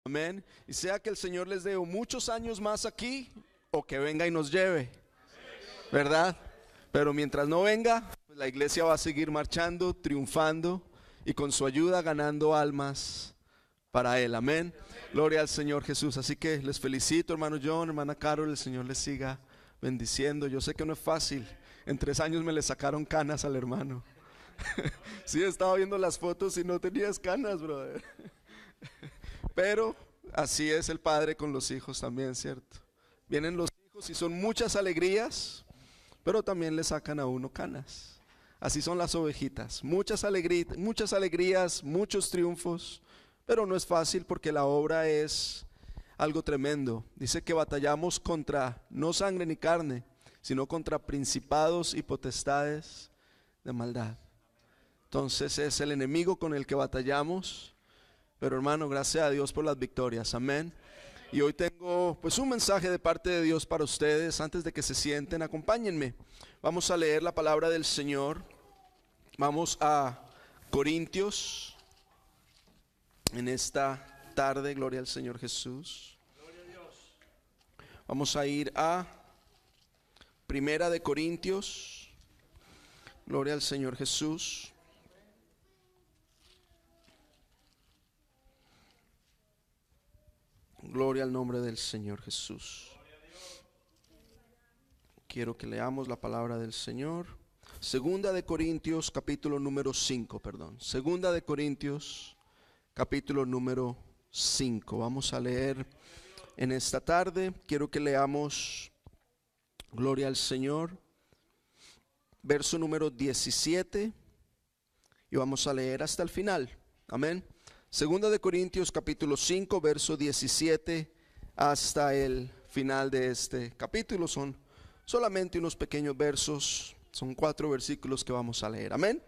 Amén. Y sea que el Señor les dé muchos años más aquí o que venga y nos lleve, ¿verdad? Pero mientras no venga, pues la iglesia va a seguir marchando, triunfando y con su ayuda ganando almas para Él. Amén. Gloria al Señor Jesús. Así que les felicito, hermano John, hermana Carol. El Señor les siga bendiciendo. Yo sé que no es fácil. En 3 años me le sacaron canas al hermano. Sí, estaba viendo las fotos y no tenías canas, brother. Pero así es el padre con los hijos también, ¿cierto? Vienen los hijos y son muchas alegrías, pero también le sacan a uno canas. Así son las ovejitas, muchas alegrías, muchos triunfos, pero no es fácil porque la obra es algo tremendo. Dice que batallamos contra no sangre ni carne, sino contra principados y potestades de maldad. Entonces es el enemigo con el que batallamos. Pero hermano, gracias a Dios por las victorias, amén. Y hoy tengo pues un mensaje de parte de Dios para ustedes. Antes de que se sienten, acompáñenme. Vamos a leer la palabra del Señor. Vamos a Corintios en esta tarde, gloria al Señor Jesús. Vamos a ir a Primera de Corintios, gloria al Señor Jesús. Gloria al nombre del Señor Jesús. Quiero que leamos la palabra del Señor. Segunda de Corintios, capítulo número 5, perdón. Segunda de Corintios, capítulo número 5. Vamos a leer en esta tarde. Quiero que leamos, gloria al Señor, verso número 17. Y vamos a leer hasta el final. Amén. Segunda de Corintios capítulo 5, verso 17 hasta el final de este capítulo. Son solamente unos pequeños versos, son 4 versículos que vamos a leer. Amén.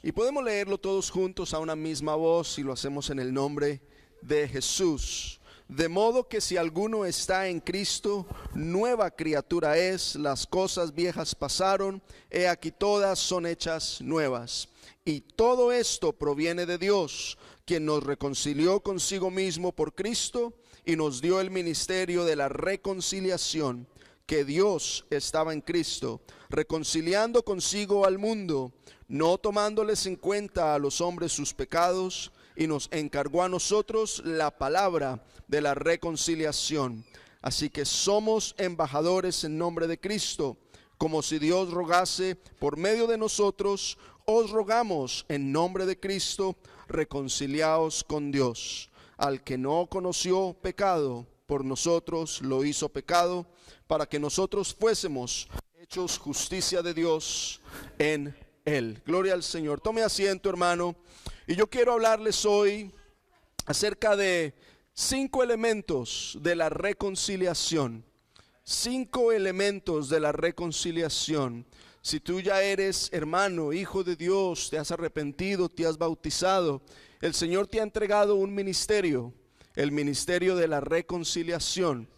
Y podemos leerlo todos juntos a una misma voz y lo hacemos en el nombre de Jesús. De modo que si alguno está en Cristo, nueva criatura es, las cosas viejas pasaron, he aquí todas son hechas nuevas. Y todo esto proviene de Dios, quien nos reconcilió consigo mismo por Cristo y nos dio el ministerio de la reconciliación, que Dios estaba en Cristo, reconciliando consigo al mundo, no tomándoles en cuenta a los hombres sus pecados, y nos encargó a nosotros la palabra de la reconciliación. Así que somos embajadores en nombre de Cristo, como si Dios rogase por medio de nosotros. Os rogamos en nombre de Cristo, reconciliaos con Dios. Al que no conoció pecado, por nosotros lo hizo pecado, para que nosotros fuésemos hechos justicia de Dios en Él. Gloria al Señor. Tome asiento, hermano. Y yo quiero hablarles hoy acerca de 5 elementos de la reconciliación. 5 elementos de la reconciliación. Si tú ya eres hermano, hijo de Dios, te has arrepentido, te has bautizado, el Señor te ha entregado un ministerio, el ministerio de la reconciliación.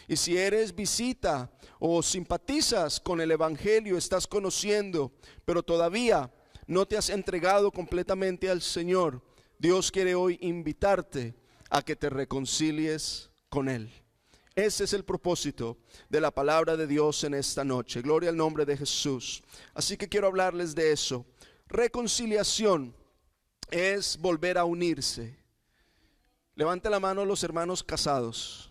Y si eres visita o simpatizas con el Evangelio, estás conociendo, pero todavía no te has entregado completamente al Señor, Dios quiere hoy invitarte a que te reconcilies con Él. Ese es el propósito de la palabra de Dios en esta noche. Gloria al nombre de Jesús. Así que quiero hablarles de eso. Reconciliación es volver a unirse. Levante la mano los hermanos casados.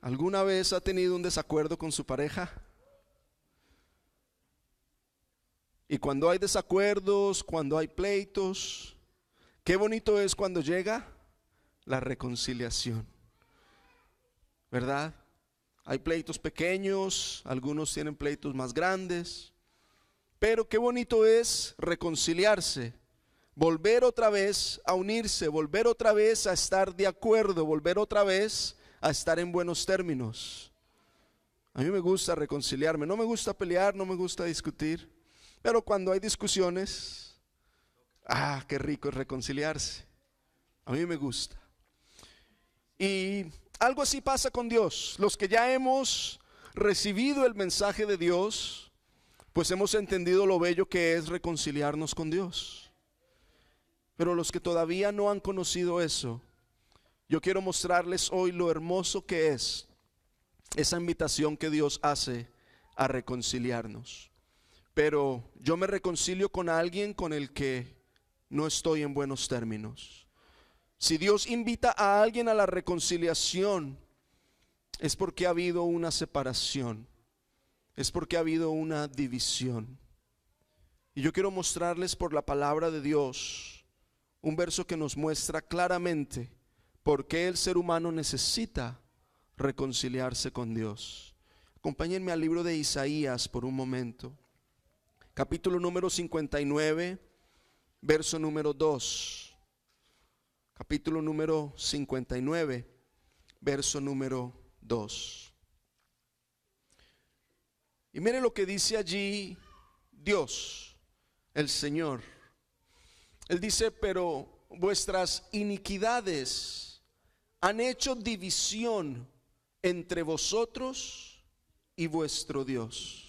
¿Alguna vez ha tenido un desacuerdo con su pareja? Y cuando hay desacuerdos, cuando hay pleitos, qué bonito es cuando llega la reconciliación, ¿verdad? Hay pleitos pequeños, algunos tienen pleitos más grandes, pero qué bonito es reconciliarse, volver otra vez a unirse, volver otra vez a estar de acuerdo, volver otra vez a estar en buenos términos. A mí me gusta reconciliarme, no me gusta pelear, no me gusta discutir, pero cuando hay discusiones, qué rico es reconciliarse. A mí me gusta. Y algo así pasa con Dios. Los que ya hemos recibido el mensaje de Dios, pues hemos entendido lo bello que es reconciliarnos con Dios. Pero los que todavía no han conocido eso, yo quiero mostrarles hoy lo hermoso que es esa invitación que Dios hace a reconciliarnos. Pero yo me reconcilio con alguien con el que no estoy en buenos términos. Si Dios invita a alguien a la reconciliación, es porque ha habido una separación, es porque ha habido una división. Y yo quiero mostrarles por la palabra de Dios un verso que nos muestra claramente por qué el ser humano necesita reconciliarse con Dios. Acompáñenme al libro de Isaías por un momento. Capítulo número 59, verso número 2. Capítulo número 59, verso número 2. Y mire lo que dice allí Dios, el Señor. Él dice: pero vuestras iniquidades han hecho división entre vosotros y vuestro Dios.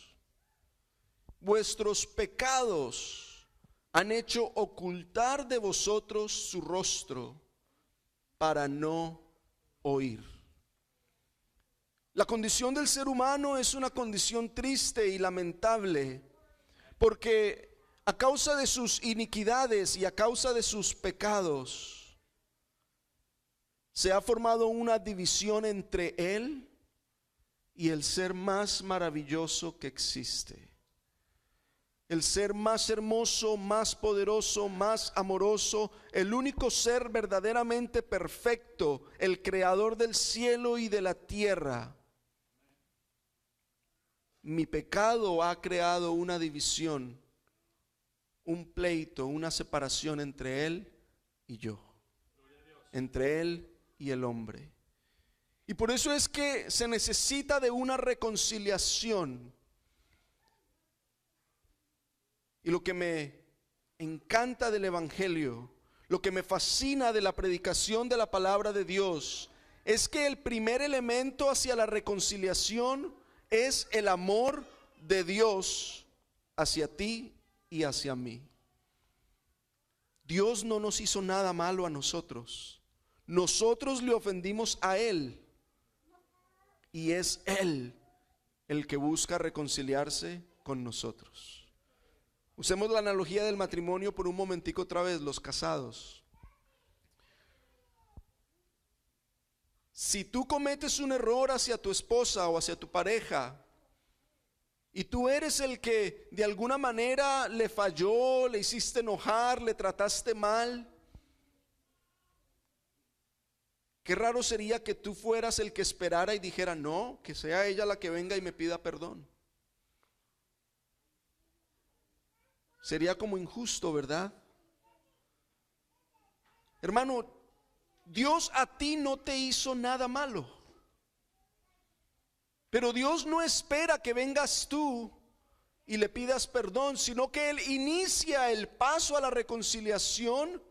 Vuestros pecados han hecho ocultar de vosotros su rostro para no oír. La condición del ser humano es una condición triste y lamentable, porque a causa de sus iniquidades y a causa de sus pecados se ha formado una división entre él y el ser más maravilloso que existe. El ser más hermoso, más poderoso, más amoroso, el único ser verdaderamente perfecto, el creador del cielo y de la tierra. Mi pecado ha creado una división, un pleito, una separación entre él y yo, entre él y el hombre. Y por eso es que se necesita de una reconciliación. Y lo que me encanta del Evangelio, lo que me fascina de la predicación de la palabra de Dios, es que el primer elemento hacia la reconciliación es el amor de Dios hacia ti y hacia mí. Dios no nos hizo nada malo a nosotros. Nosotros le ofendimos a Él. Y es Él el que busca reconciliarse con nosotros. Usemos la analogía del matrimonio por un momentico otra vez, los casados. Si tú cometes un error hacia tu esposa o hacia tu pareja, y tú eres el que de alguna manera le falló, le hiciste enojar, le trataste mal, qué raro sería que tú fueras el que esperara y dijera: no, que sea ella la que venga y me pida perdón. Sería como injusto, ¿verdad? Hermano, Dios a ti no te hizo nada malo. Pero Dios no espera que vengas tú y le pidas perdón, sino que Él inicia el paso a la reconciliación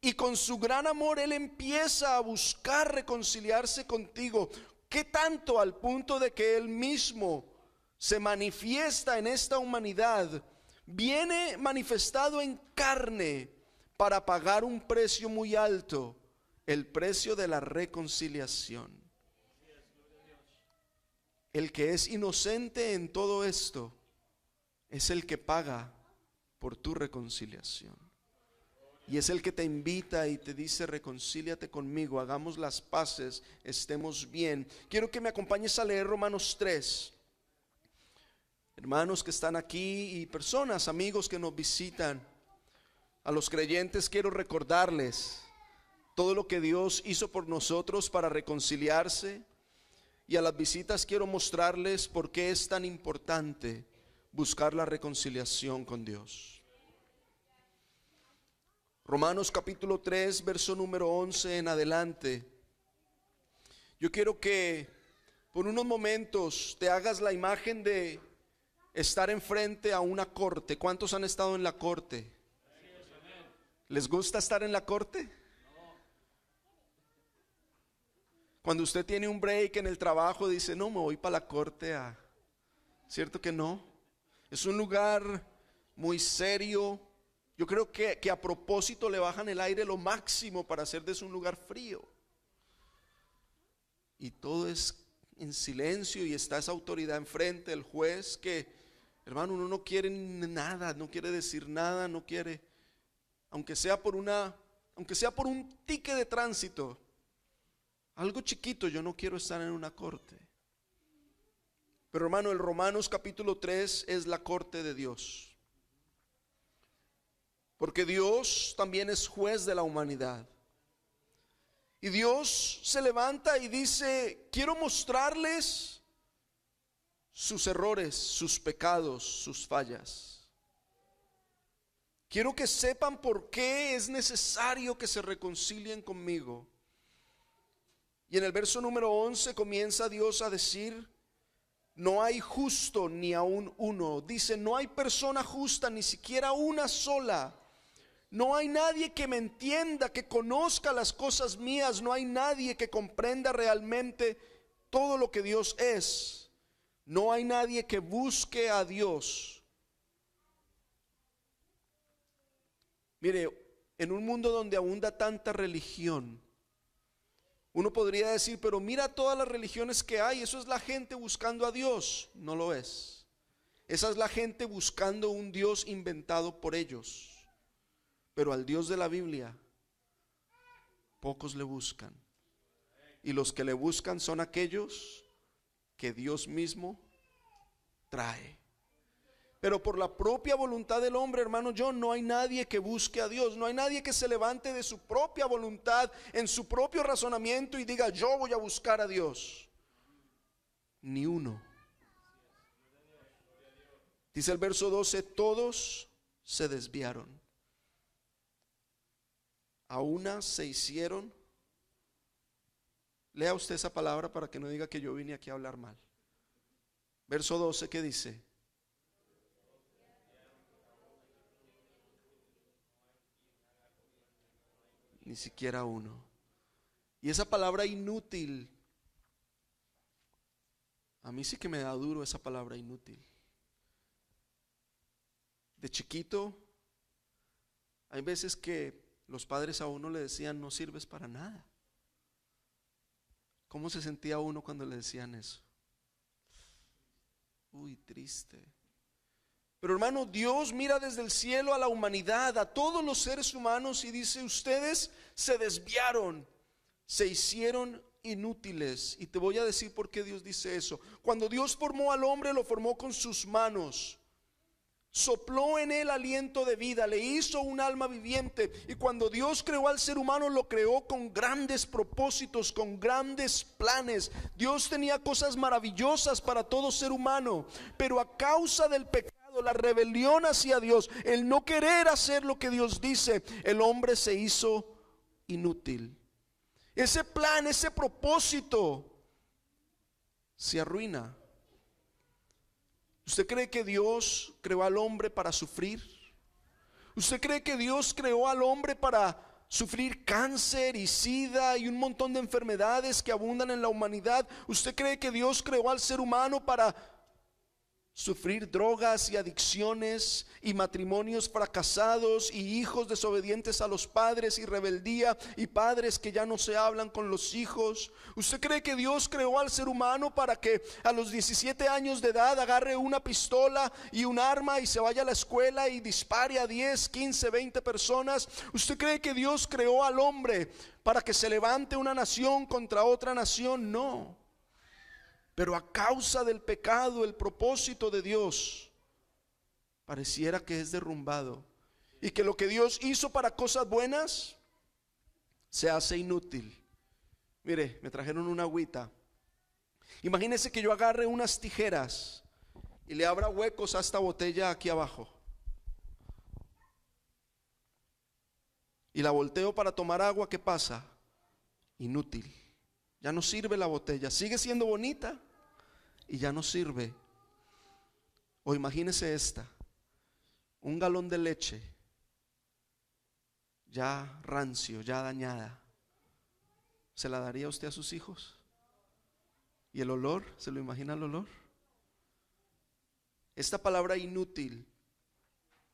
y con su gran amor Él empieza a buscar reconciliarse contigo. ¿Qué tanto? Al punto de que Él mismo se manifiesta en esta humanidad, viene manifestado en carne para pagar un precio muy alto, el precio de la reconciliación. El que es inocente en todo esto es el que paga por tu reconciliación. Y es el que te invita y te dice: reconcíliate conmigo, hagamos las paces, estemos bien. Quiero que me acompañes a leer Romanos 3. Hermanos que están aquí y personas, amigos que nos visitan, a los creyentes quiero recordarles todo lo que Dios hizo por nosotros para reconciliarse. Y a las visitas quiero mostrarles por qué es tan importante buscar la reconciliación con Dios. Romanos capítulo 3, verso número 11 en adelante. Yo quiero que por unos momentos te hagas la imagen de estar enfrente a una corte. ¿Cuántos han estado en la corte? ¿Les gusta estar en la corte? Cuando usted tiene un break en el trabajo, dice: no, me voy para la corte a... ¿Cierto que no? Es un lugar muy serio, Yo creo que a propósito le bajan el aire lo máximo para hacer de eso un lugar frío. Y todo es en silencio y está esa autoridad enfrente, el juez, que, hermano, uno no quiere nada, no quiere decir nada, no quiere, aunque sea por un ticket de tránsito, algo chiquito, yo no quiero estar en una corte. Pero hermano, el Romanos capítulo 3 es la corte de Dios. Porque Dios también es juez de la humanidad. Y Dios se levanta y dice: quiero mostrarles sus errores, sus pecados, sus fallas. Quiero que sepan por qué es necesario que se reconcilien conmigo. Y en el verso número 11 comienza Dios a decir: no hay justo ni aún uno. Dice: no hay persona justa, ni siquiera una sola. No hay nadie que me entienda, que conozca las cosas mías. No hay nadie que comprenda realmente todo lo que Dios es. No hay nadie que busque a Dios. Mire, en un mundo donde abunda tanta religión, uno podría decir: pero mira todas las religiones que hay, eso es la gente buscando a Dios. No lo es. Esa es la gente buscando un Dios inventado por ellos. Pero al Dios de la Biblia pocos le buscan. Y los que le buscan son aquellos que Dios mismo trae. Pero por la propia voluntad del hombre, hermano John, no hay nadie que busque a Dios. No hay nadie que se levante de su propia voluntad, en su propio razonamiento, y diga: yo voy a buscar a Dios. Ni uno. Dice el verso 12: todos se desviaron. A una se hicieron. Lea usted esa palabra para que no diga que yo vine aquí a hablar mal. Verso 12, ¿qué dice? Ni siquiera uno. Y esa palabra inútil, a mí sí que me da duro esa palabra inútil. De chiquito, hay veces que los padres a uno le decían: no sirves para nada. ¿Cómo se sentía uno cuando le decían eso? Uy, triste. Pero hermano, Dios mira desde el cielo a la humanidad, a todos los seres humanos, y dice: ustedes se desviaron, se hicieron inútiles. Y te voy a decir por qué Dios dice eso. Cuando Dios formó al hombre, lo formó con sus manos. Sopló en él aliento de vida, le hizo un alma viviente. Y cuando Dios creó al ser humano, lo creó con grandes propósitos, con grandes planes. Dios tenía cosas maravillosas para todo ser humano, pero a causa del pecado, la rebelión hacia Dios, el no querer hacer lo que Dios dice, el hombre se hizo inútil. Ese plan, ese propósito se arruina. ¿Usted cree que Dios creó al hombre para sufrir? ¿Usted cree que Dios creó al hombre para sufrir cáncer y sida y un montón de enfermedades que abundan en la humanidad? ¿Usted cree que Dios creó al ser humano para sufrir drogas y adicciones y matrimonios fracasados y hijos desobedientes a los padres y rebeldía y padres que ya no se hablan con los hijos? ¿Usted cree que Dios creó al ser humano para que a los 17 años de edad agarre una pistola y un arma y se vaya a la escuela y dispare a 10, 15, 20 personas? ¿Usted cree que Dios creó al hombre para que se levante una nación contra otra nación? No. Pero a causa del pecado, el propósito de Dios pareciera que es derrumbado, y que lo que Dios hizo para cosas buenas se hace inútil. Mire, me trajeron una agüita. Imagínese que yo agarre unas tijeras y le abra huecos a esta botella aquí abajo, y la volteo para tomar agua. ¿Qué pasa? Inútil. Ya no sirve la botella, sigue siendo bonita y ya no sirve. O imagínese esta, un galón de leche ya rancio, ya dañada. ¿Se la daría usted a sus hijos? ¿Y el olor? ¿Se lo imagina el olor? Esta palabra inútil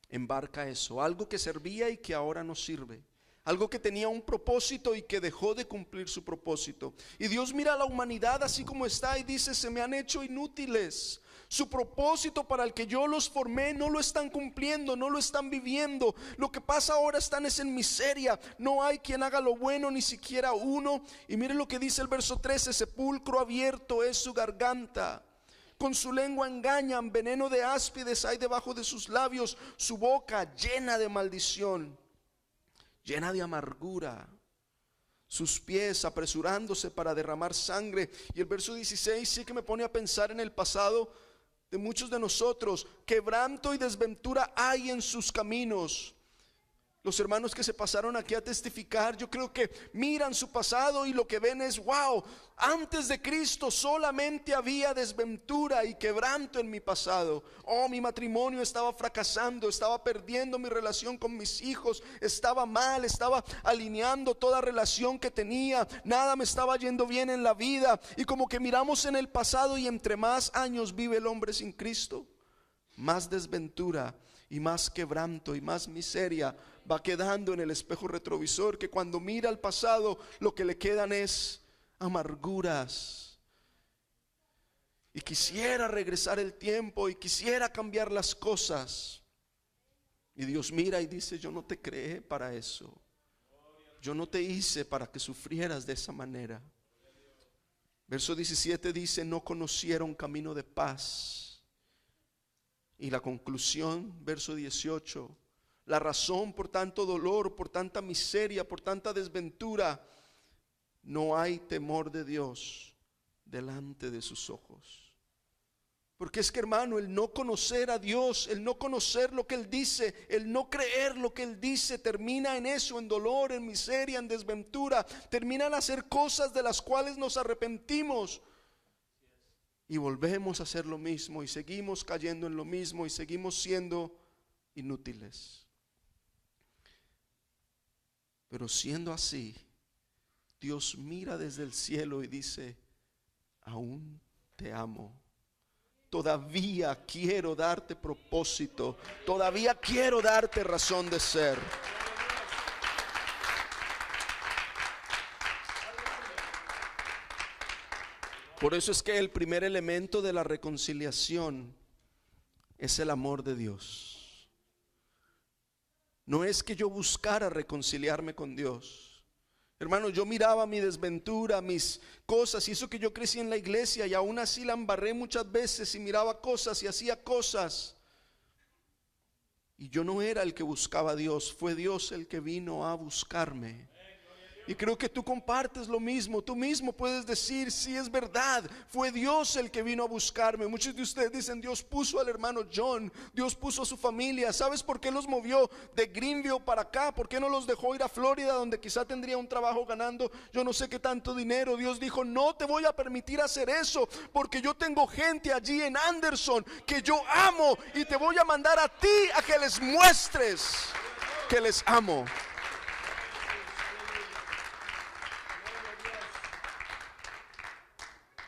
embarca eso, algo que servía y que ahora no sirve, algo que tenía un propósito y que dejó de cumplir su propósito. Y Dios mira a la humanidad así como está y dice: se me han hecho inútiles. Su propósito para el que yo los formé no lo están cumpliendo, no lo están viviendo. Lo que pasa ahora están es en miseria. No hay quien haga lo bueno, ni siquiera uno. Y mire lo que dice el verso 13: sepulcro abierto es su garganta. Con su lengua engañan, veneno de áspides hay debajo de sus labios. Su boca llena de maldición, llena de amargura. Sus pies apresurándose para derramar sangre. Y el verso 16 sí que me pone a pensar en el pasado de muchos de nosotros. Quebranto y desventura hay en sus caminos. Los hermanos que se pasaron aquí a testificar, yo creo que miran su pasado y lo que ven es: wow, antes de Cristo solamente había desventura y quebranto en mi pasado. Oh, mi matrimonio estaba fracasando, estaba perdiendo mi relación con mis hijos, estaba mal, estaba alineando toda relación que tenía, nada me estaba yendo bien en la vida. Y como que miramos en el pasado, y entre más años vive el hombre sin Cristo, más desventura y más quebranto y más miseria va quedando en el espejo retrovisor, que cuando mira al pasado lo que le quedan es amarguras. Y quisiera regresar el tiempo y quisiera cambiar las cosas. Y Dios mira y dice: yo no te creé para eso. Yo no te hice para que sufrieras de esa manera. Verso 17 dice: no conocieron camino de paz. Y la conclusión, verso 18: la razón por tanto dolor, por tanta miseria, por tanta desventura: no hay temor de Dios delante de sus ojos. Porque es que, hermano, el no conocer a Dios, el no conocer lo que Él dice, el no creer lo que Él dice, termina en eso, en dolor, en miseria, en desventura. Termina en hacer cosas de las cuales nos arrepentimos y volvemos a hacer lo mismo, y seguimos cayendo en lo mismo, y seguimos siendo inútiles. Pero siendo así, Dios mira desde el cielo y dice: aún te amo. Todavía quiero darte propósito. Todavía quiero darte razón de ser. Por eso es que el primer elemento de la reconciliación es el amor de Dios. No es que yo buscara reconciliarme con Dios. Hermano, yo miraba mi desventura, mis cosas, y eso que yo crecí en la iglesia, y aún así la embarré muchas veces y miraba cosas y hacía cosas. Y yo no era el que buscaba a Dios, fue Dios el que vino a buscarme. Y creo que tú compartes lo mismo. Tú mismo puedes decir: sí, es verdad, fue Dios el que vino a buscarme. Muchos de ustedes dicen: Dios puso al hermano John, Dios puso a su familia. ¿Sabes por qué los movió de Greenville para acá? ¿Por qué no los dejó ir a Florida, donde quizá tendría un trabajo ganando yo no sé qué tanto dinero? Dios dijo: no te voy a permitir hacer eso, porque yo tengo gente allí en Anderson que yo amo, y te voy a mandar a ti a que les muestres que les amo.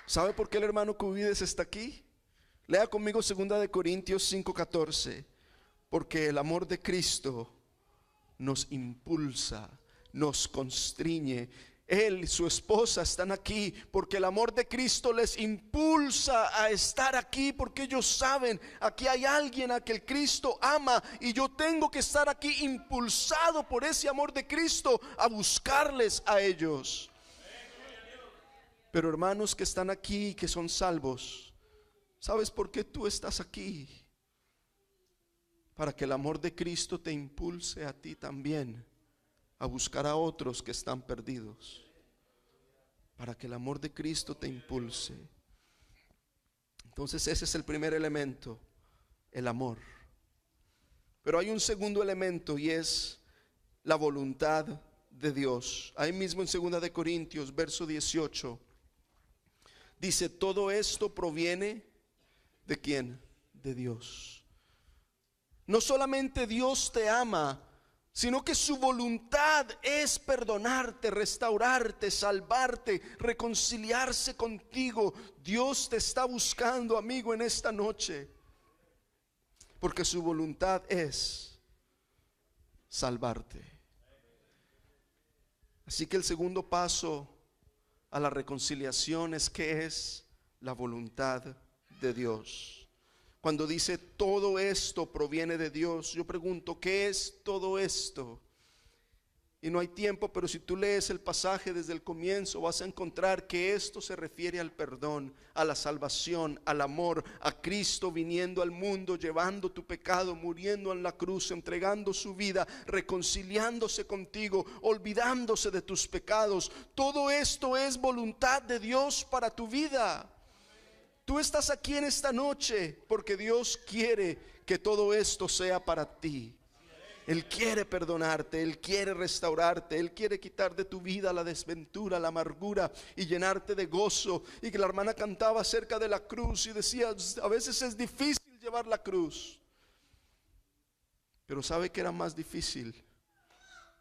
¿Sabe por qué el hermano Cubides está aquí? Lea conmigo 2 Corintios 5:14. Porque el amor de Cristo nos impulsa, nos constriñe. Él y su esposa están aquí porque el amor de Cristo les impulsa a estar aquí, porque ellos saben: aquí hay alguien a que el Cristo ama, y yo tengo que estar aquí impulsado por ese amor de Cristo a buscarles a ellos. Pero hermanos que están aquí, que son salvos, ¿sabes por qué tú estás aquí? Para que el amor de Cristo te impulse a ti también a buscar a otros que están perdidos. Para que el amor de Cristo te impulse. Entonces ese es el primer elemento, el amor. Pero hay un segundo elemento, y es la voluntad de Dios. Ahí mismo en 2 Corintios, verso 18. Dice: todo esto proviene ¿de quién? De Dios. No solamente Dios te ama, sino que su voluntad es perdonarte, restaurarte, salvarte, reconciliarse contigo. Dios te está buscando, amigo, en esta noche, porque su voluntad es salvarte. Así que el segundo paso a la reconciliación es que es la voluntad de Dios. Cuando dice todo esto proviene de Dios, yo pregunto, ¿qué es todo esto? Y no hay tiempo, pero si tú lees el pasaje desde el comienzo, vas a encontrar que esto se refiere al perdón, a la salvación, al amor, a Cristo viniendo al mundo, llevando tu pecado, muriendo en la cruz, entregando su vida, reconciliándose contigo, olvidándose de tus pecados. Todo esto es voluntad de Dios para tu vida. Tú estás aquí en esta noche porque Dios quiere que todo esto sea para ti. Él quiere perdonarte, Él quiere restaurarte, Él quiere quitar de tu vida la desventura, la amargura y llenarte de gozo. Y que la hermana cantaba acerca de la cruz y decía, a veces es difícil llevar la cruz. Pero ¿sabe que era más difícil?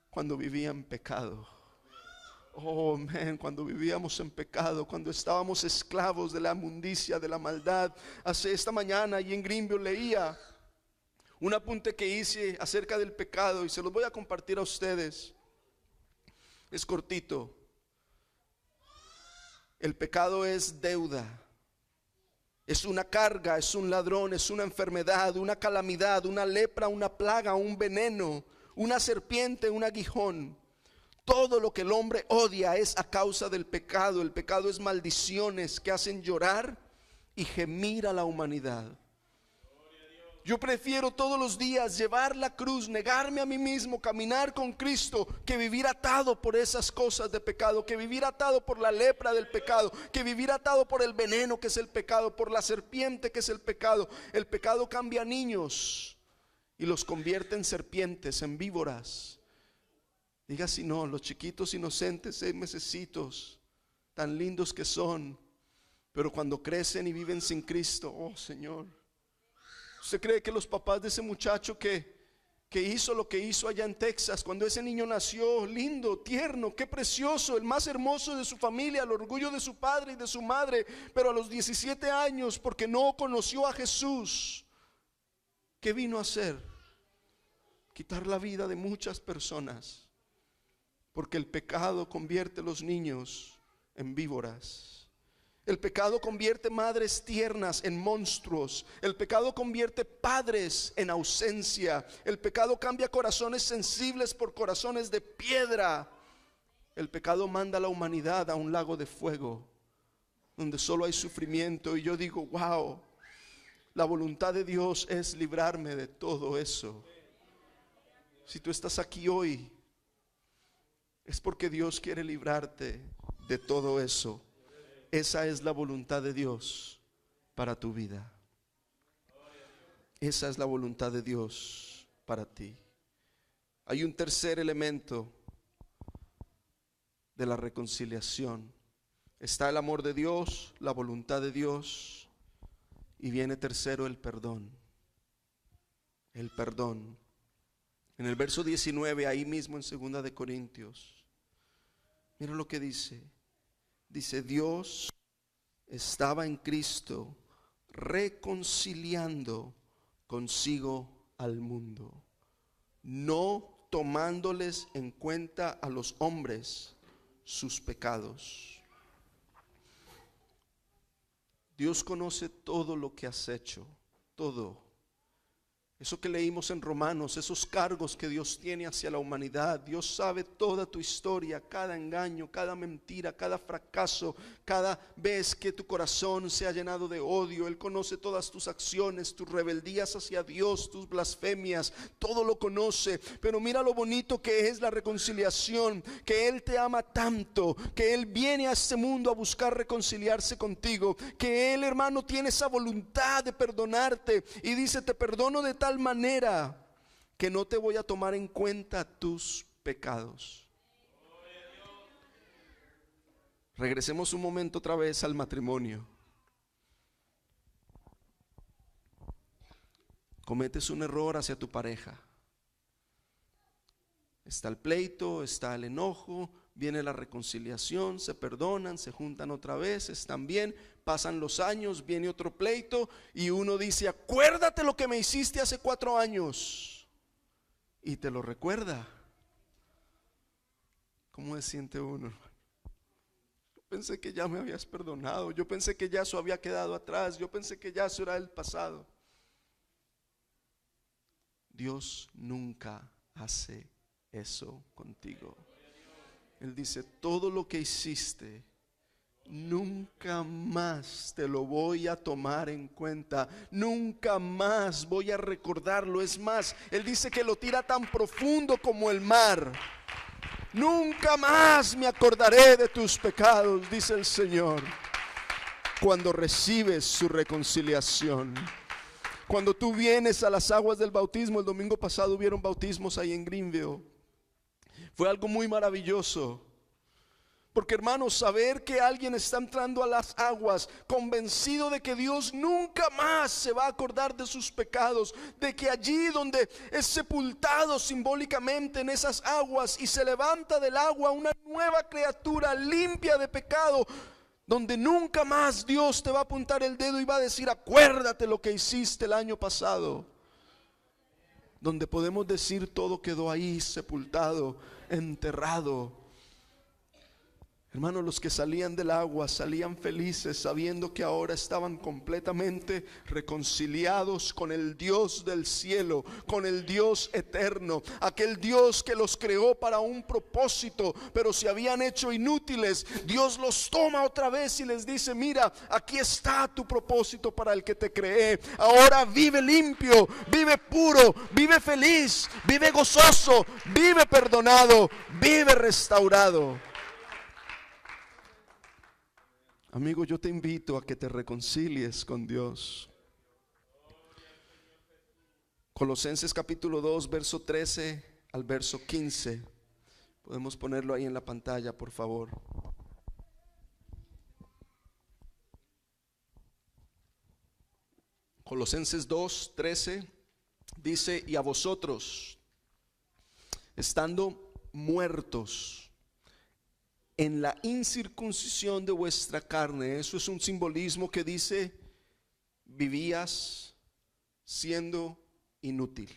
Cuando vivía en pecado. Oh, man, cuando vivíamos en pecado, cuando estábamos esclavos de la inmundicia, de la maldad. Esta mañana y en Greenville leía un apunte que hice acerca del pecado y se los voy a compartir a ustedes. Es cortito. El pecado es deuda, es una carga, es un ladrón, es una enfermedad, una calamidad, una lepra, una plaga, un veneno, una serpiente, un aguijón. Todo lo que el hombre odia es a causa del pecado. El pecado es maldiciones que hacen llorar y gemir a la humanidad. Yo prefiero todos los días llevar la cruz, negarme a mí mismo, caminar con Cristo, que vivir atado por esas cosas de pecado, que vivir atado por la lepra del pecado, que vivir atado por el veneno que es el pecado, por la serpiente que es el pecado. El pecado cambia a niños y los convierte en serpientes, en víboras. Diga si no, los chiquitos inocentes, 6 mesecitos, tan lindos que son, pero cuando crecen y viven sin Cristo, oh Señor. ¿Usted cree que los papás de ese muchacho que hizo lo que hizo allá en Texas, cuando ese niño nació, lindo, tierno, qué precioso, el más hermoso de su familia, el orgullo de su padre y de su madre, pero a los 17 años, porque no conoció a Jesús, ¿qué vino a hacer? Quitar la vida de muchas personas, porque el pecado convierte a los niños en víboras. El pecado convierte madres tiernas en monstruos. El pecado convierte padres en ausencia. El pecado cambia corazones sensibles por corazones de piedra. El pecado manda a la humanidad a un lago de fuego donde solo hay sufrimiento. Y yo digo, wow, la voluntad de Dios es librarme de todo eso. Si tú estás aquí hoy, es porque Dios quiere librarte de todo eso. Esa es la voluntad de Dios para tu vida. Esa es la voluntad de Dios para ti. Hay un tercer elemento de la reconciliación. Está el amor de Dios, la voluntad de Dios, y viene tercero el perdón. El perdón. En el verso 19, ahí mismo en 2 de Corintios, mira lo que dice. Dice, Dios estaba en Cristo reconciliando consigo al mundo, no tomándoles en cuenta a los hombres sus pecados. Dios conoce todo lo que has hecho, todo. Eso que leímos en Romanos, esos cargos que Dios tiene hacia la humanidad. Dios sabe toda tu historia, cada engaño, cada mentira, cada fracaso, cada vez que tu corazón se ha llenado de odio. Él conoce todas tus acciones, tus rebeldías hacia Dios, tus blasfemias, todo lo conoce. Pero mira lo bonito que es la reconciliación, que Él te ama tanto, que Él viene a este mundo a buscar reconciliarse contigo, que Él, hermano, tiene esa voluntad de perdonarte y dice, te perdono de tal manera que no te voy a tomar en cuenta tus pecados. Regresemos un momento otra vez al matrimonio. Cometes un error hacia tu pareja. Está el pleito, está el enojo, viene la reconciliación, se perdonan, se juntan otra vez, están bien, pasan los años, viene otro pleito y uno dice, acuérdate lo que me hiciste hace 4 años. y te lo recuerda. ¿Cómo se siente uno? Yo pensé que ya me habías perdonado, yo pensé que ya eso había quedado atrás, yo pensé que ya eso era el pasado. Dios nunca hace eso contigo. Él dice, todo lo que hiciste, nunca más te lo voy a tomar en cuenta, nunca más voy a recordarlo. Es más, Él dice que lo tira tan profundo como el mar. Nunca más me acordaré de tus pecados, dice el Señor, cuando recibes su reconciliación. Cuando tú vienes a las aguas del bautismo, el domingo pasado hubieron bautismos ahí en Greenville. Fue algo muy maravilloso. Porque, hermanos, saber que alguien está entrando a las aguas convencido de que Dios nunca más se va a acordar de sus pecados, de que allí donde es sepultado simbólicamente en esas aguas y se levanta del agua una nueva criatura limpia de pecado, donde nunca más Dios te va a apuntar el dedo y va a decir, acuérdate lo que hiciste el año pasado. Donde podemos decir, todo quedó ahí sepultado, enterrado. Hermanos, los que salían del agua salían felices, sabiendo que ahora estaban completamente reconciliados con el Dios del cielo, con el Dios eterno, aquel Dios que los creó para un propósito, pero se habían hecho inútiles. Dios los toma otra vez y les dice, mira, aquí está tu propósito para el que te creé. Ahora vive limpio, vive puro, vive feliz, vive gozoso, vive perdonado, vive restaurado. Amigo, yo te invito a que te reconcilies con Dios. Colosenses capítulo 2, verso 13 al verso 15. Podemos ponerlo ahí en la pantalla, por favor. Colosenses 2, 13 dice, y a vosotros, estando muertos en la incircuncisión de vuestra carne. Eso es un simbolismo que dice, vivías siendo inútil,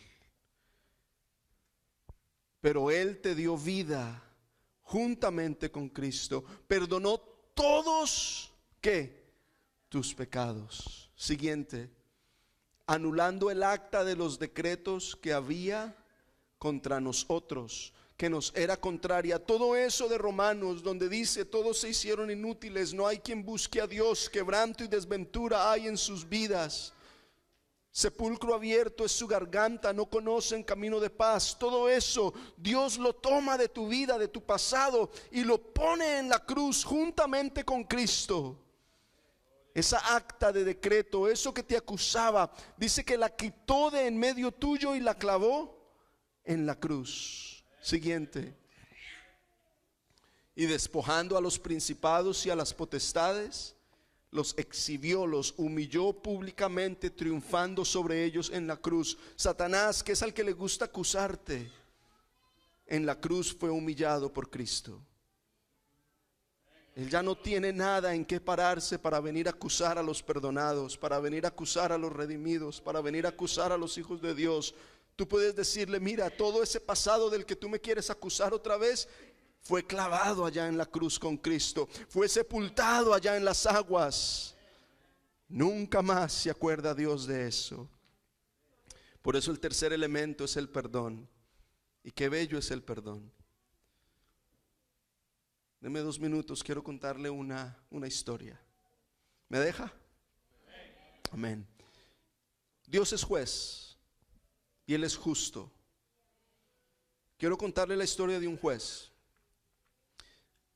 pero Él te dio vida juntamente con Cristo, perdonó todos, ¿qué? Tus pecados. Siguiente, anulando el acta de los decretos que había contra nosotros, que nos era contraria. Todo eso de Romanos, donde dice, todos se hicieron inútiles, no hay quien busque a Dios, quebranto y desventura hay en sus vidas, sepulcro abierto es su garganta, no conocen camino de paz. Todo eso Dios lo toma de tu vida, de tu pasado, y lo pone en la cruz juntamente con Cristo. Esa acta de decreto, eso que te acusaba, dice que la quitó de en medio tuyo y la clavó en la cruz. Siguiente, y despojando a los principados y a las potestades, los exhibió, los humilló públicamente, triunfando sobre ellos en la cruz. Satanás, que es al que le gusta acusarte, en la cruz fue humillado por Cristo. Él ya no tiene nada en qué pararse para venir a acusar a los perdonados, para venir a acusar a los redimidos, para venir a acusar a los hijos de Dios. Tú puedes decirle, mira, todo ese pasado del que tú me quieres acusar otra vez, fue clavado allá en la cruz con Cristo, fue sepultado allá en las aguas. Nunca más se acuerda Dios de eso. Por eso el tercer elemento es el perdón. Y qué bello es el perdón. Deme 2 minutos, quiero contarle una historia. ¿Me deja? Amén. Dios es juez y Él es justo. Quiero contarle la historia de un juez.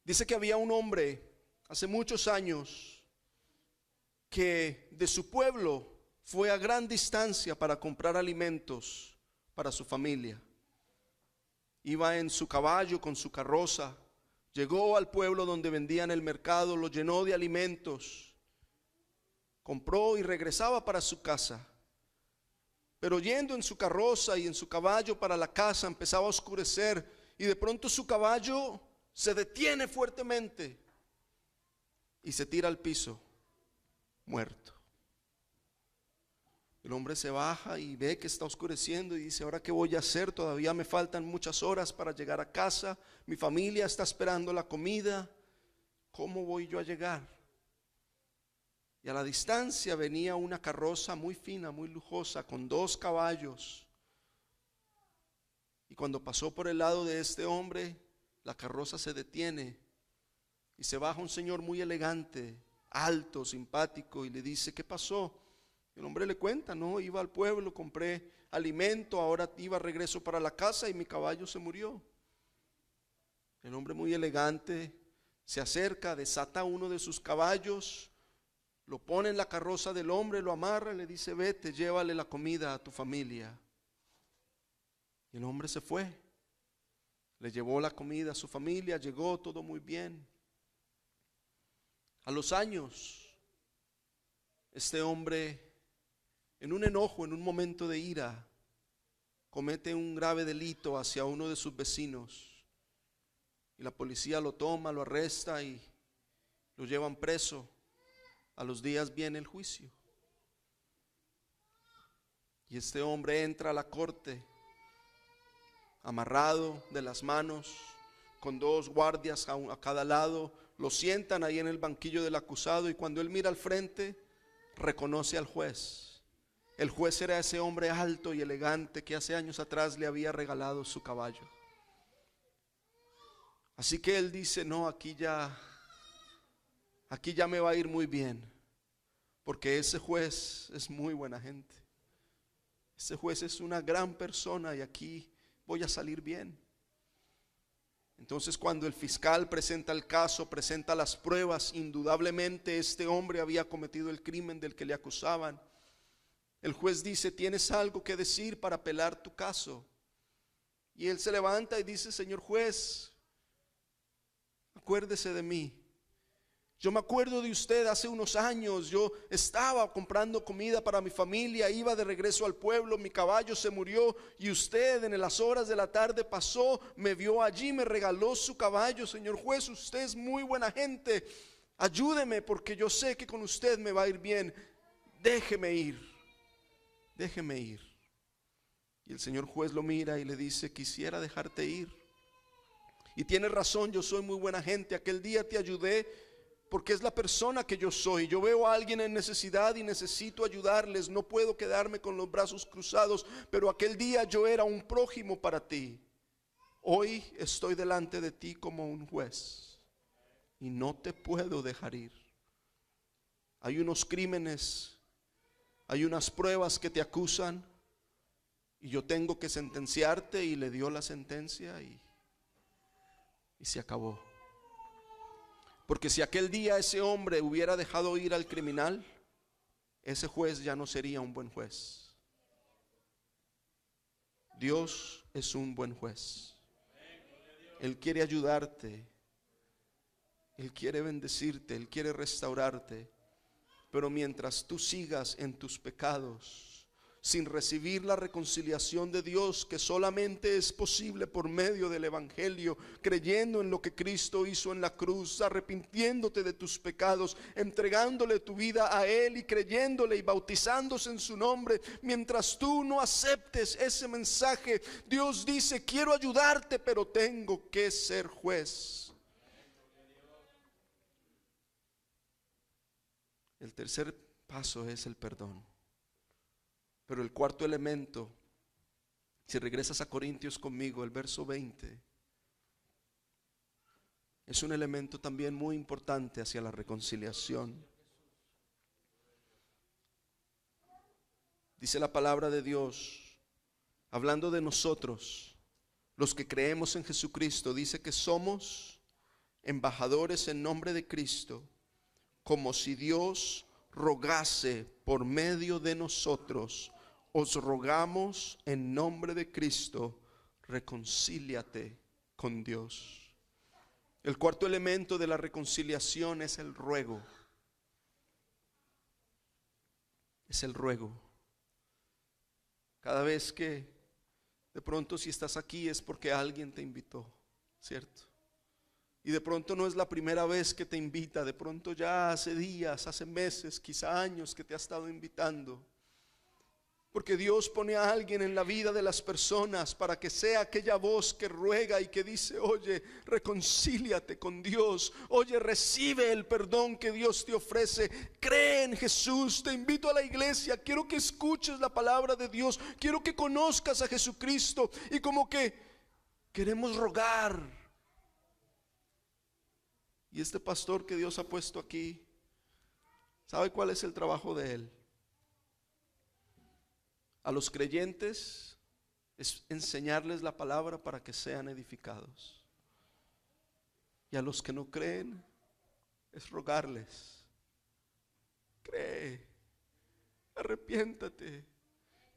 Dice que había un hombre hace muchos años que de su pueblo fue a gran distancia para comprar alimentos para su familia. Iba en su caballo con su carroza, llegó al pueblo donde vendían el mercado, lo llenó de alimentos, compró y regresaba para su casa. Pero yendo en su carroza y en su caballo para la casa, empezaba a oscurecer y de pronto su caballo se detiene fuertemente y se tira al piso, muerto. El hombre se baja y ve que está oscureciendo y dice: ¿ahora qué voy a hacer? Todavía me faltan muchas horas para llegar a casa. Mi familia está esperando la comida. ¿Cómo voy yo a llegar? Y a la distancia venía una carroza muy fina, muy lujosa, con 2 caballos. Y cuando pasó por el lado de este hombre, la carroza se detiene y se baja un señor muy elegante, alto, simpático, y le dice: ¿qué pasó? El hombre le cuenta: no, iba al pueblo, compré alimento, ahora iba regreso para la casa y mi caballo se murió. El hombre muy elegante se acerca, desata uno de sus caballos, lo pone en la carroza del hombre, lo amarra y le dice: vete, llévale la comida a tu familia. Y el hombre se fue, le llevó la comida a su familia, llegó todo muy bien. A los años, este hombre, en un enojo, en un momento de ira, comete un grave delito hacia uno de sus vecinos. Y la policía lo toma, lo arresta y lo llevan preso. A los días viene el juicio. Y este hombre entra a la corte amarrado de las manos, con 2 guardias a cada lado. Lo sientan ahí en el banquillo del acusado y cuando él mira al frente, reconoce al juez. El juez era ese hombre alto y elegante que hace años atrás le había regalado su caballo. Así que él dice: no, aquí ya me va a ir muy bien, porque ese juez es muy buena gente. Ese juez es una gran persona y aquí voy a salir bien. Entonces, cuando el fiscal presenta el caso, presenta las pruebas, indudablemente este hombre había cometido el crimen del que le acusaban. El juez dice: ¿tienes algo que decir para apelar tu caso? Y él se levanta y dice: señor juez, acuérdese de mí. Yo me acuerdo de usted hace unos años. Yo estaba comprando comida para mi familia, iba de regreso al pueblo, mi caballo se murió y usted en las horas de la tarde pasó, me vio allí, me regaló su caballo. Señor juez, usted es muy buena gente, ayúdeme porque yo sé que con usted me va a ir bien. Déjeme ir. Y el señor juez lo mira y le dice: quisiera dejarte ir. Y tienes razón, yo soy muy buena gente. Aquel día te ayudé porque es la persona que yo soy. Yo veo a alguien en necesidad y necesito ayudarles. No puedo quedarme con los brazos cruzados, pero aquel día yo era un prójimo para ti. Hoy estoy delante de ti como un juez y no te puedo dejar ir. Hay unos crímenes, hay unas pruebas que te acusan y yo tengo que sentenciarte. Y le dio la sentencia y se acabó. Porque si aquel día ese hombre hubiera dejado ir al criminal, ese juez ya no sería un buen juez. Dios es un buen juez. Él quiere ayudarte, Él quiere bendecirte, Él quiere restaurarte. Pero mientras tú sigas en tus pecados, sin recibir la reconciliación de Dios, que solamente es posible por medio del evangelio, creyendo en lo que Cristo hizo en la cruz, arrepintiéndote de tus pecados, entregándole tu vida a Él y creyéndole y bautizándose en su nombre, mientras tú no aceptes ese mensaje, Dios dice: quiero ayudarte, pero tengo que ser juez. El tercer paso es el perdón. Pero el cuarto elemento, si regresas a Corintios conmigo, el verso 20, es un elemento también muy importante hacia la reconciliación. Dice la palabra de Dios, hablando de nosotros, los que creemos en Jesucristo, dice que somos embajadores en nombre de Cristo, como si Dios rogase por medio de nosotros. Os rogamos en nombre de Cristo, reconcíliate con Dios. El cuarto elemento de la reconciliación es el ruego. Es el ruego. Cada vez que de pronto, si estás aquí, es porque alguien te invitó, ¿cierto? Y de pronto no es la primera vez que te invita, de pronto ya hace días, hace meses, quizá años que te ha estado invitando. Porque Dios pone a alguien en la vida de las personas para que sea aquella voz que ruega y que dice: oye, reconcíliate con Dios. Oye, recibe el perdón que Dios te ofrece. Cree en Jesús. Te invito a la iglesia. Quiero que escuches la palabra de Dios. Quiero que conozcas a Jesucristo. Y como que queremos rogar. Y este pastor que Dios ha puesto aquí, ¿sabe cuál es el trabajo de él? A los creyentes es enseñarles la palabra para que sean edificados. Y a los que no creen es rogarles: cree, arrepiéntate,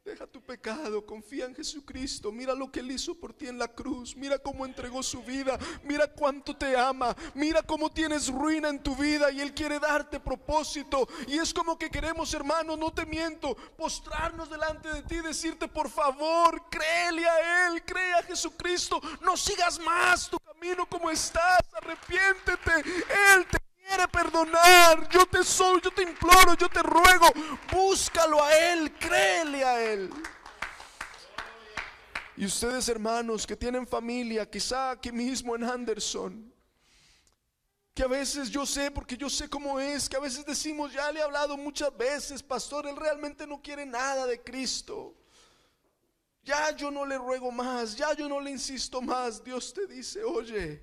deja tu pecado, confía en Jesucristo. Mira lo que Él hizo por ti en la cruz. Mira cómo entregó su vida. Mira cuánto te ama. Mira cómo tienes ruina en tu vida y Él quiere darte propósito. Y es como que queremos, hermano, no te miento, postrarnos delante de ti y decirte: por favor, créele a Él, cree a Jesucristo. No sigas más tu camino como estás. Arrepiéntete. Él te quiere perdonar. Yo te imploro, yo te ruego, búscalo a Él, créele a Él. Y ustedes, hermanos, que tienen familia, quizá aquí mismo en Anderson, que a veces yo sé, porque yo sé cómo es, que a veces decimos: ya le he hablado muchas veces, pastor, él realmente no quiere nada de Cristo. Ya yo no le ruego más, ya yo no le insisto más. Dios te dice: oye,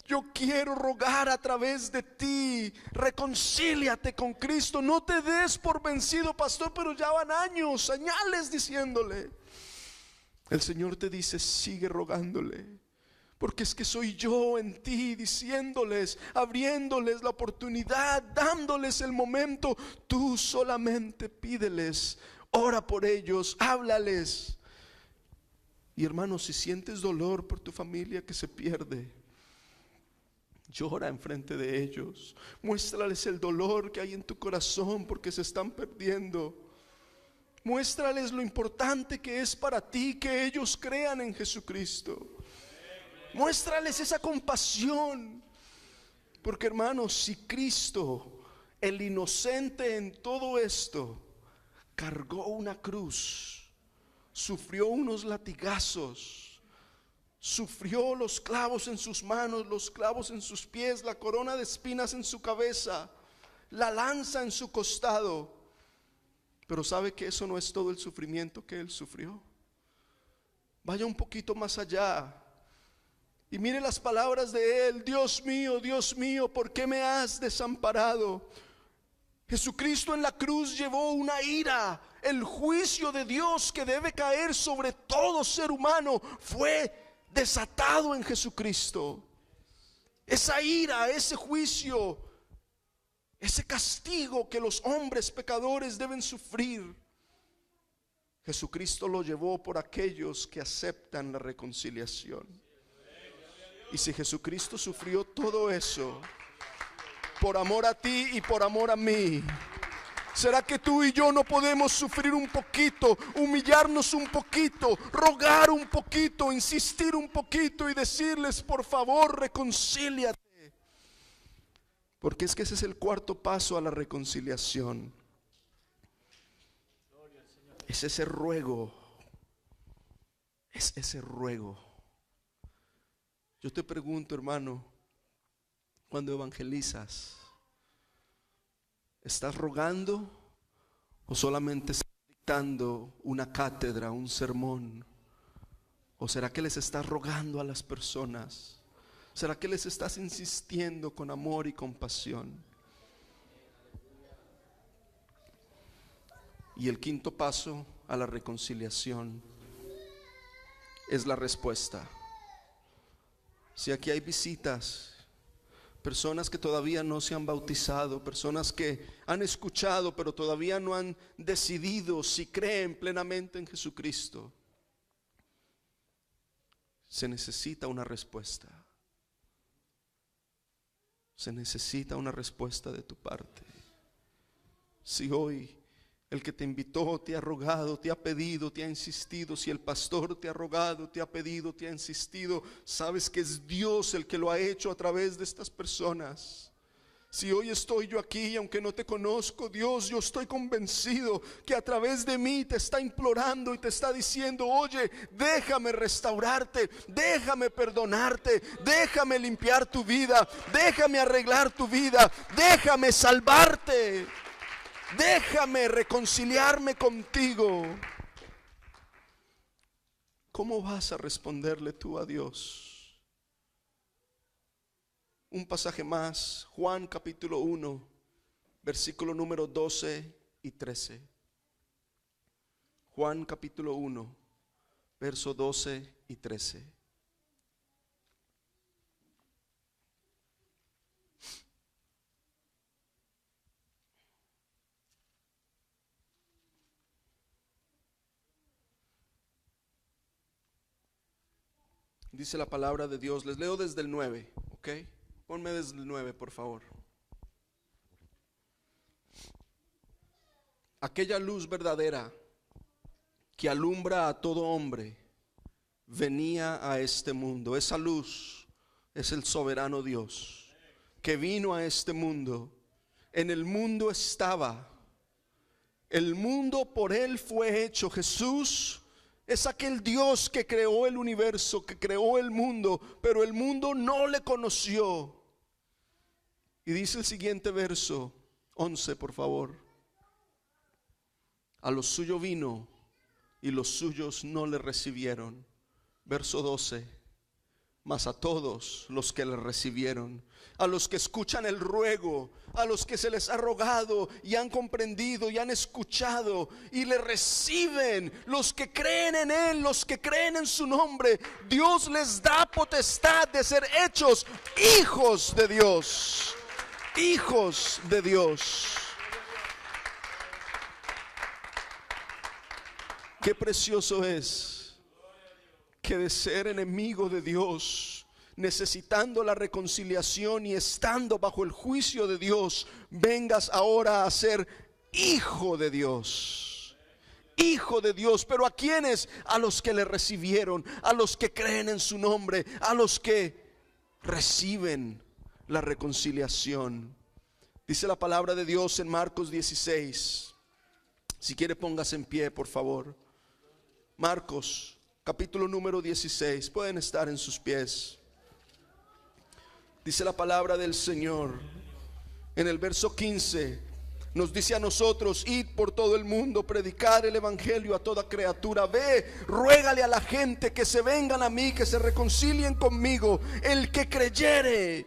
yo quiero rogar a través de ti. Reconcíliate con Cristo. No te des por vencido, pastor, pero ya van años, añales diciéndole. El Señor te dice: sigue rogándole. Porque es que soy yo en ti diciéndoles, abriéndoles la oportunidad, dándoles el momento. Tú solamente pídeles, ora por ellos, háblales. Y hermanos, si sientes dolor por tu familia que se pierde, llora enfrente de ellos. Muéstrales el dolor que hay en tu corazón porque se están perdiendo. Muéstrales lo importante que es para ti que ellos crean en Jesucristo. Muéstrales esa compasión. Porque, hermanos, si Cristo, el inocente en todo esto, cargó una cruz, sufrió unos latigazos, sufrió los clavos en sus manos, los clavos en sus pies, la corona de espinas en su cabeza, la lanza en su costado. Pero ¿sabe que eso no es todo el sufrimiento que Él sufrió? Vaya un poquito más allá y mire las palabras de Él: Dios mío, ¿por qué me has desamparado? Jesucristo en la cruz llevó una ira. El juicio de Dios que debe caer sobre todo ser humano fue desatado en Jesucristo. Esa ira, ese juicio, ese castigo que los hombres pecadores deben sufrir, Jesucristo lo llevó por aquellos que aceptan la reconciliación. Y si Jesucristo sufrió todo eso por amor a ti y por amor a mí, ¿será que tú y yo no podemos sufrir un poquito, humillarnos un poquito, rogar un poquito, insistir un poquito y decirles: por favor, reconcíliate? Porque es que ese es el cuarto paso a la reconciliación. Es ese ruego. Es ese ruego. Yo te pregunto, hermano, cuando evangelizas, ¿estás rogando o solamente estás dictando una cátedra, un sermón? ¿O será que les estás rogando a las personas? ¿Será que les estás insistiendo con amor y compasión? Y el quinto paso a la reconciliación es la respuesta. Si aquí hay visitas, personas que todavía no se han bautizado, personas que han escuchado pero todavía no han decidido si creen plenamente en Jesucristo, se necesita una respuesta. Se necesita una respuesta de tu parte. Si hoy el que te invitó te ha rogado, te ha pedido, te ha insistido, si el pastor te ha rogado, te ha pedido, te ha insistido, sabes que es Dios el que lo ha hecho a través de estas personas. Si hoy estoy yo aquí y aunque no te conozco, Dios, yo estoy convencido que a través de mí te está implorando y te está diciendo: oye, déjame restaurarte, déjame perdonarte, déjame limpiar tu vida, déjame arreglar tu vida, déjame salvarte, déjame reconciliarme contigo. ¿Cómo vas a responderle tú a Dios? Un pasaje más, Juan capítulo 1, versículo número 12 y 13. Juan capítulo 1, verso 12 y 13. Dice la palabra de Dios, les leo desde el 9, ¿ok? Ponme desde el 9, por favor. Aquella luz verdadera que alumbra a todo hombre venía a este mundo. Esa luz es el soberano Dios que vino a este mundo. En el mundo estaba, el mundo por él fue hecho. Jesús es aquel Dios que creó el universo, que creó el mundo, pero el mundo no le conoció. Y dice el siguiente verso, 11 por favor: a los suyos vino y los suyos no le recibieron. Verso 12: mas a todos los que le recibieron, a los que escuchan el ruego, a los que se les ha rogado y han comprendido y han escuchado y le reciben, los que creen en él, los que creen en su nombre, Dios les da potestad de ser hechos hijos de Dios. Hijos de Dios. Qué precioso es que de ser enemigo de Dios, necesitando la reconciliación y estando bajo el juicio de Dios, vengas ahora a ser hijo de Dios. Hijo de Dios. ¿Pero a quiénes? A los que le recibieron, a los que creen en su nombre, a los que reciben la reconciliación. Dice la palabra de Dios en Marcos 16. Si quiere, póngase en pie, por favor. Marcos capítulo número 16. Pueden estar en sus pies. Dice la palabra del Señor en el verso 15. Nos dice a nosotros: id por todo el mundo, predicar el evangelio a toda criatura. Ve, ruégale a la gente que se vengan a mí, que se reconcilien conmigo. El que creyere,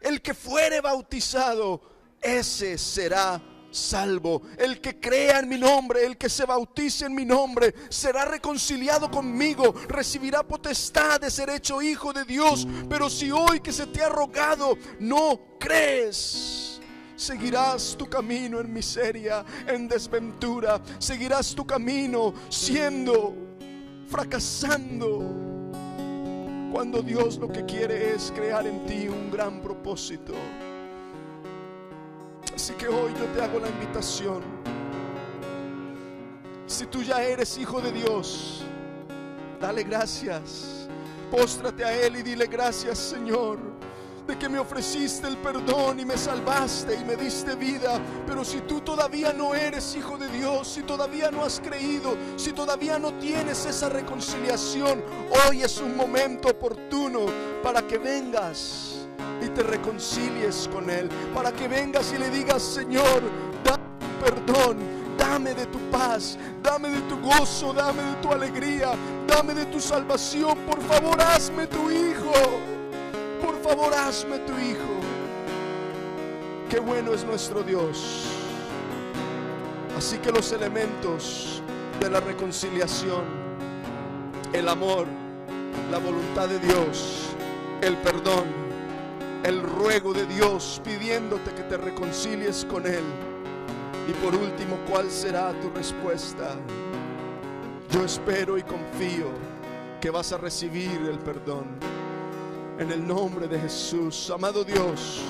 el que fuere bautizado, ese será salvo. El que crea en mi nombre, el que se bautice en mi nombre, será reconciliado conmigo, recibirá potestad de ser hecho hijo de Dios. Pero si hoy que se te ha rogado no crees, seguirás tu camino en miseria, en desventura. Seguirás tu camino fracasando, cuando Dios lo que quiere es crear en ti un gran propósito. Así que hoy yo te hago la invitación. Si tú ya eres hijo de Dios, dale gracias. Póstrate a Él y dile: gracias, Señor, de que me ofreciste el perdón y me salvaste y me diste vida. Pero si tú todavía no eres hijo de Dios, si todavía no has creído, si todavía no tienes esa reconciliación, hoy es un momento oportuno para que vengas y te reconcilies con Él, para que vengas y le digas: Señor, dame perdón, dame de tu paz, dame de tu gozo, dame de tu alegría, dame de tu salvación. Por favor, hazme tu hijo. Por favor, hazme tu hijo. Qué bueno es nuestro Dios. Así que los elementos de la reconciliación: el amor, la voluntad de Dios, el perdón, el ruego de Dios pidiéndote que te reconcilies con Él. Y por último, ¿cuál será tu respuesta? Yo espero y confío que vas a recibir el perdón. En el nombre de Jesús, amado Dios.